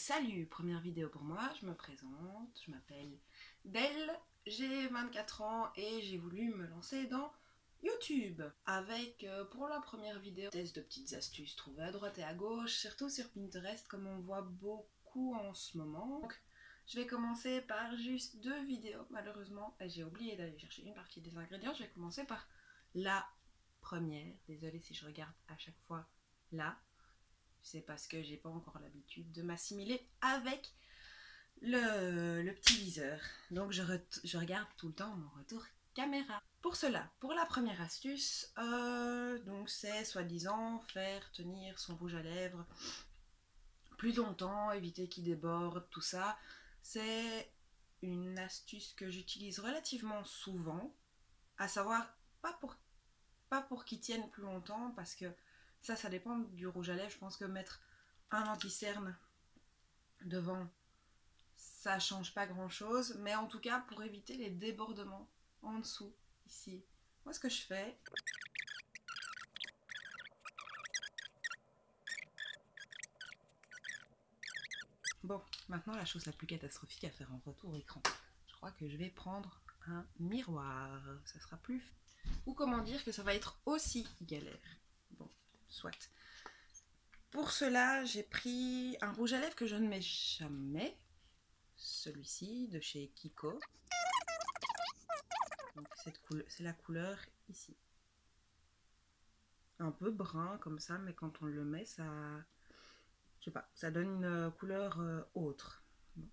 Salut, première vidéo pour moi, je me présente, je m'appelle Del, j'ai 24 ans et j'ai voulu me lancer dans YouTube avec pour la première vidéo test de petites astuces trouvées à droite et à gauche, surtout sur Pinterest comme on voit beaucoup en ce moment. Donc, je vais commencer par juste 2 vidéos malheureusement et j'ai oublié d'aller chercher une partie des ingrédients. Je vais commencer par la première, désolée si je regarde à chaque fois là. C'est parce que j'ai pas encore l'habitude de m'assimiler avec le petit viseur. Donc je regarde tout le temps mon retour caméra. Pour cela, pour la première astuce, donc c'est soi-disant faire tenir son rouge à lèvres plus longtemps, éviter qu'il déborde, tout ça. C'est une astuce que j'utilise relativement souvent, à savoir pas pour qu'il tienne plus longtemps, parce que ça dépend du rouge à lèvres. Je pense que mettre un anti-cerne devant, ça change pas grand chose, mais en tout cas pour éviter les débordements en dessous, ici. Moi ce que je fais, bon, maintenant la chose la plus catastrophique à faire en retour écran, je crois que je vais prendre un miroir, ça sera plus, ou comment dire que ça va être aussi galère. Bon, soit. Pour cela, j'ai pris un rouge à lèvres que je ne mets jamais, celui-ci de chez Kiko. C'est la couleur ici. Un peu brun comme ça, mais quand on le met, ça, je sais pas, ça donne une couleur autre. Bon.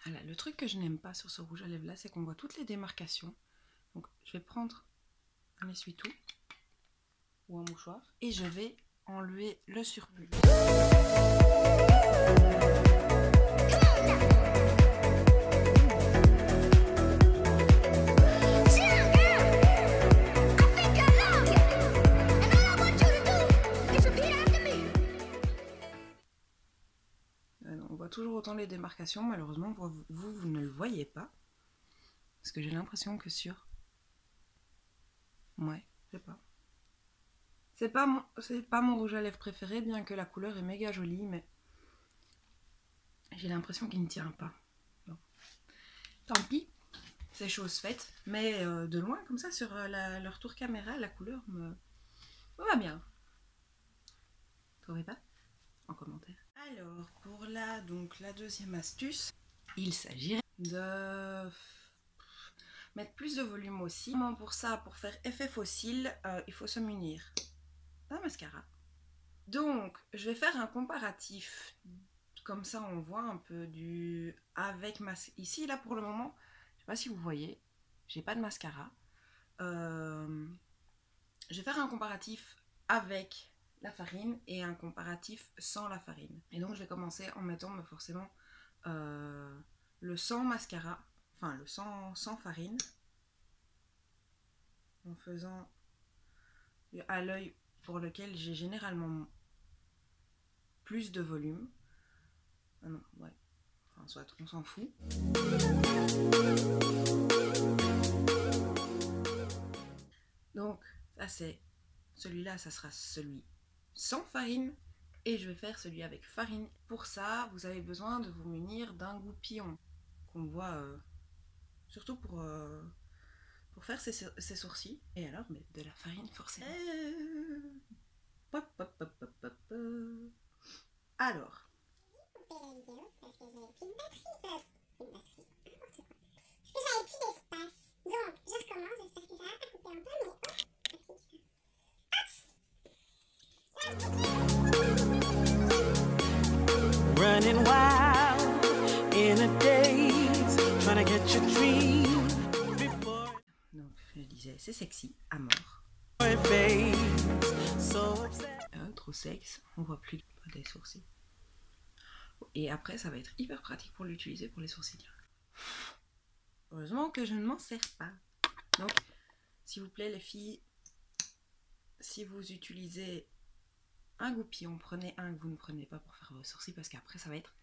Voilà, le truc que je n'aime pas sur ce rouge à lèvres là, c'est qu'on voit toutes les démarcations. Donc je vais prendre un essuie-tout ou un mouchoir et je vais enlever le surplus. On voit toujours autant les démarcations, malheureusement vous ne le voyez pas. Parce que j'ai l'impression que sur... Ouais, je sais pas. C'est pas mon rouge à lèvres préféré, bien que la couleur est méga jolie, mais j'ai l'impression qu'il ne tient pas. Bon. Tant pis, c'est chose faite, mais de loin, comme ça, sur le retour caméra, la couleur me va bien. Vous trouvez pas? En commentaire. Alors, pour la deuxième astuce, il s'agirait de mettre plus de volume aussi. Pour ça, pour faire effet fossile, il faut se munir d'un mascara. Donc, je vais faire un comparatif. Comme ça, on voit un peu du... avec mascara. Ici, là, pour le moment, je sais pas si vous voyez, j'ai pas de mascara. Je vais faire un comparatif avec la farine et un comparatif sans la farine. Et donc, je vais commencer en mettant forcément le sans mascara, enfin le sans farine, en faisant à l'œil pour lequel j'ai généralement plus de volume. Ah non, ouais. Enfin, soit on s'en fout. Donc, ça c'est celui-là, ça sera celui sans farine. Et je vais faire celui avec farine. Pour ça, vous avez besoin de vous munir d'un goupillon qu'on voit surtout pour faire ses sourcils. Et alors, mais de la farine forcément. Alors. Parce que j'avais plus de batterie. Parce que j'avais plus d'espace. Donc, je recommence. J'espère que ça va pas couper un peu, mais Running wild in a daze, trying to get your dream before. Donc, je disais, c'est sexy à mort. Trop sexe, on voit plus des sourcils. Et après, ça va être hyper pratique pour l'utiliser pour les sourcils. Heureusement que je ne m'en sers pas. Donc, s'il vous plaît, les filles, si vous utilisez un goupillon, prenez un que vous ne prenez pas pour faire vos sourcils parce qu'après, ça va être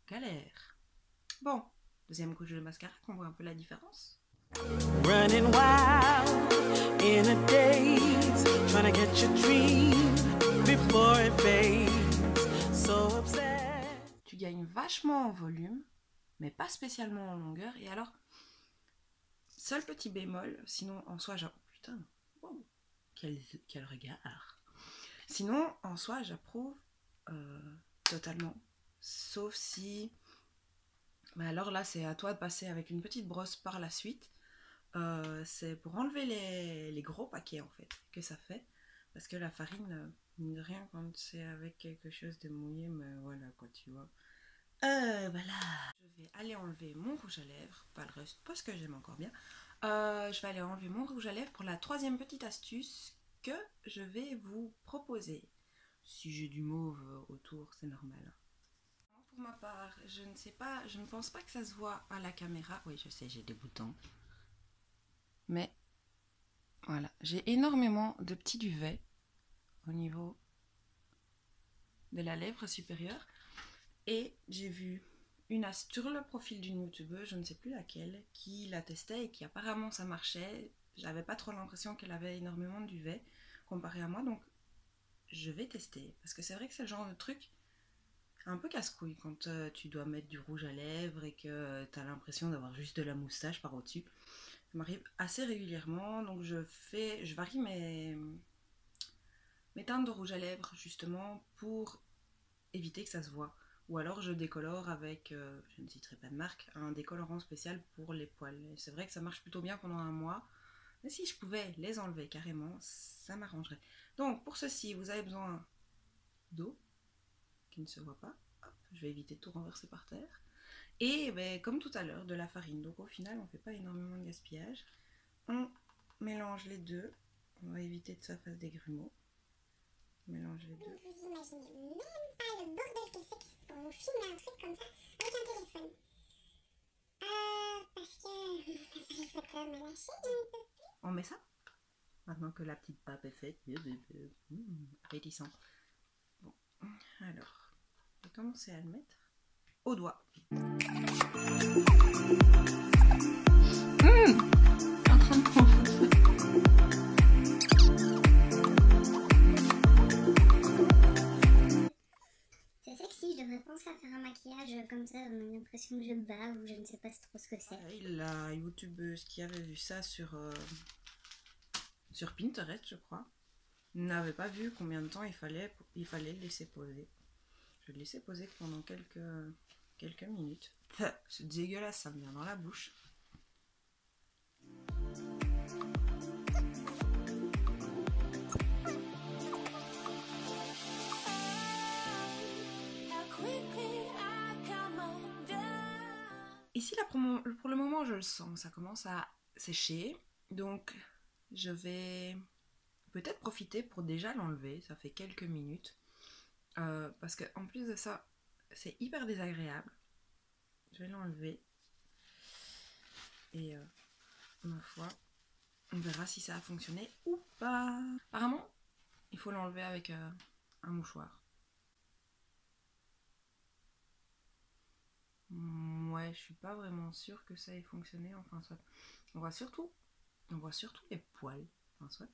galère. Bon, deuxième couche de mascara, qu'on voit un peu la différence. Running wild in a daze, trying to get your dream before it fades. So upset. Tu gagnes vachement en volume, mais pas spécialement en longueur. Et alors, seul petit bémol, sinon en soi, putain, wow, quel regard. Sinon, en soi, j'approuve totalement. Sauf si... Mais alors là, c'est à toi de passer avec une petite brosse par la suite. C'est pour enlever les gros paquets, en fait, que ça fait. Parce que la farine, mine de rien, quand c'est avec quelque chose de mouillé, mais voilà, quoi, tu vois. Voilà. Je vais aller enlever mon rouge à lèvres, pas le reste, parce que j'aime encore bien. Je vais aller enlever mon rouge à lèvres pour la troisième petite astuce que je vais vous proposer. Si j'ai du mauve autour, c'est normal. Pour ma part, je ne sais pas, je ne pense pas que ça se voit à la caméra. Oui, je sais, j'ai des boutons. Mais voilà, j'ai énormément de petits duvets au niveau de la lèvre supérieure. Et j'ai vu une astuce sur le profil d'une youtubeuse, je ne sais plus laquelle, qui la testait et qui apparemment ça marchait. J'avais pas trop l'impression qu'elle avait énormément de duvet comparé à moi, donc je vais tester. Parce que c'est vrai que c'est le genre de truc un peu casse-couille quand tu dois mettre du rouge à lèvres et que tu as l'impression d'avoir juste de la moustache par au-dessus. Ça m'arrive assez régulièrement, donc je varie mes teintes de rouge à lèvres justement pour éviter que ça se voit. Ou alors je décolore avec, je ne citerai pas de marque, un décolorant spécial pour les poils. C'est vrai que ça marche plutôt bien pendant un mois, mais si je pouvais les enlever carrément, ça m'arrangerait. Donc pour ceci, vous avez besoin d'eau, qui ne se voit pas. Hop, je vais éviter de tout renverser par terre. Et ben, comme tout à l'heure, de la farine. Donc au final, on ne fait pas énormément de gaspillage. On mélange les deux. On va éviter que ça fasse des grumeaux. On mélange les deux. Vous imaginez même pas le bordel que c'est pour vous filmer un truc comme ça avec un téléphone. Parce que il faut quand même lâcher un peu. On met ça. Maintenant que la petite pape est faite. Appétissant. Bon, alors, je vais commencer à le mettre au doigt. En train de prendre. C'est sexy, je devrais penser à faire un maquillage comme ça, on a l'impression que je bave ou je ne sais pas trop ce que c'est. La youtubeuse qui avait vu ça sur Pinterest, je crois, n'avait pas vu combien de temps il fallait le laisser poser. Je le laissais poser pendant quelques minutes. C'est dégueulasse, ça me vient dans la bouche. Ici, là, pour le moment, je le sens, ça commence à sécher. Donc, je vais peut-être profiter pour déjà l'enlever. Ça fait quelques minutes. Parce qu'en plus de ça, c'est hyper désagréable. Je vais l'enlever. Et ma foi, on verra si ça a fonctionné ou pas. Apparemment, il faut l'enlever avec un mouchoir. Ouais, je suis pas vraiment sûre que ça ait fonctionné. Enfin, soit. On voit surtout les poils. Enfin, soit.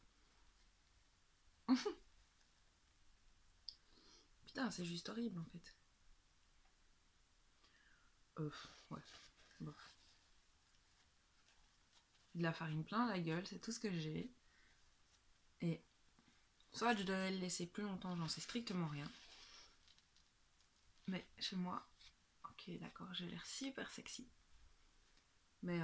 Putain, c'est juste horrible en fait. Ouais. Bon. De la farine plein la gueule, c'est tout ce que j'ai. Et soit je devais le laisser plus longtemps, j'en sais strictement rien. Mais chez moi, ok, d'accord, j'ai l'air super sexy. Mais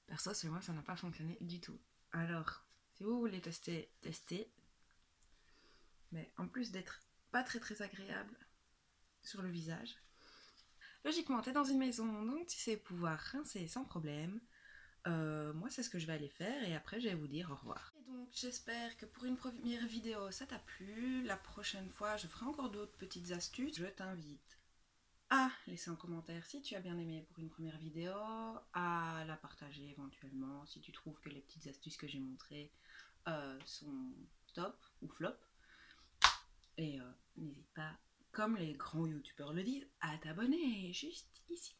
perso, chez moi, ça n'a pas fonctionné du tout. Alors, si vous voulez tester, testez. Mais en plus d'être pas très agréable sur le visage, logiquement, t'es dans une maison, donc tu sais pouvoir rincer sans problème. Moi, c'est ce que je vais aller faire et après, je vais vous dire au revoir. Et donc, j'espère que pour une première vidéo, ça t'a plu. La prochaine fois, je ferai encore d'autres petites astuces. Je t'invite à laisser un commentaire si tu as bien aimé pour une première vidéo, à la partager éventuellement si tu trouves que les petites astuces que j'ai montrées sont top ou flop. Et n'hésite pas, comme les grands youtubeurs le disent, à t'abonner juste ici.